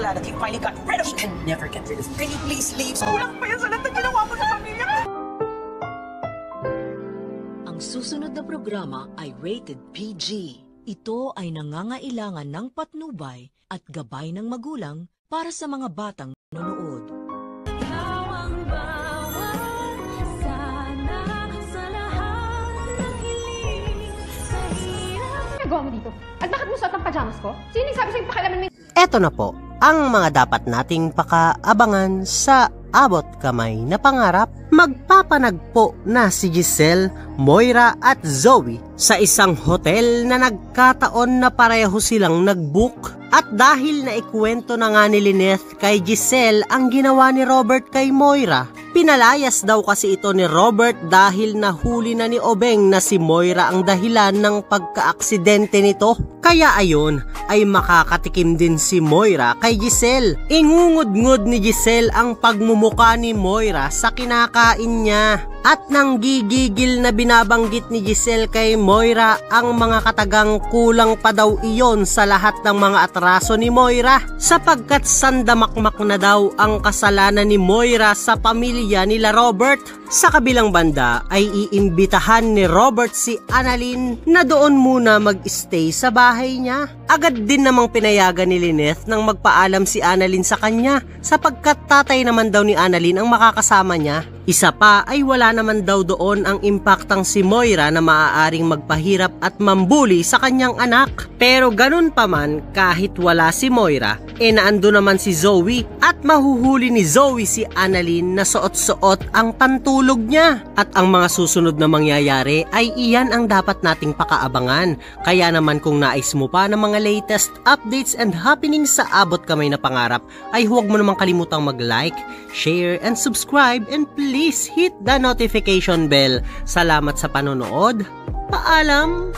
glad that you finally got rid of me. He can never get rid of me. Can you please leave? Kulang pa yan sa lahat na ginawa mo sa pamilya ko. Ang susunod na programa ay rated PG. Ito ay nangangailangan ng patnubay at gabay ng magulang para sa mga batang nanonood. Nagawa mo dito? At bakit mo suot ang pajamas ko? Sino yung sabi sa'yo pakialaman mo? Eto na po ang mga dapat nating pakaabangan sa Abot Kamay na Pangarap. Magpapanagpo na si Giselle, Moira at Zoe sa isang hotel na nagkataon na pareho silang nag-book. At dahil naikwento na nga ni Lynette kay Giselle ang ginawa ni Robert kay Moira, pinalayas daw kasi ito ni Robert dahil nahuli na ni Obeng na si Moira ang dahilan ng pagka-aksidente nito. Kaya ayon ay makakatikim din si Moira kay Giselle. Ingungod-ngod ni Giselle ang pagmumuka ni Moira sa kinakain niya. At nang gigigil na binabanggit ni Giselle kay Moira ang mga katagang kulang pa daw iyon sa lahat ng mga atraso ni Moira, sapagkat sandamakmak na daw ang kasalanan ni Moira sa pamilya nila Robert. Sa kabilang banda ay iimbitahan ni Robert si Annalyn na doon muna mag-stay sa bahay niya. Agad din namang pinayagan ni Lynette nang magpaalam si Annalyn sa kanya, sapagkat tatay naman daw ni Annalyn ang makakasama niya. Isa pa ay wala naman daw doon ang impaktang si Moira na maaaring magpahirap at mambuli sa kanyang anak. Pero ganun pa man, kahit wala si Moira, naando naman si Zoe at mahuhuli ni Zoe si Annalyn na suot-suot ang pantulog niya. At ang mga susunod na mangyayari ay iyan ang dapat nating pakaabangan. Kaya naman kung nais mo pa ng mga latest updates and happenings sa Abot Kamay na Pangarap, ay huwag mo namang kalimutang mag-like, share, and subscribe, and please hit the notification bell. Salamat sa panonood. Paalam!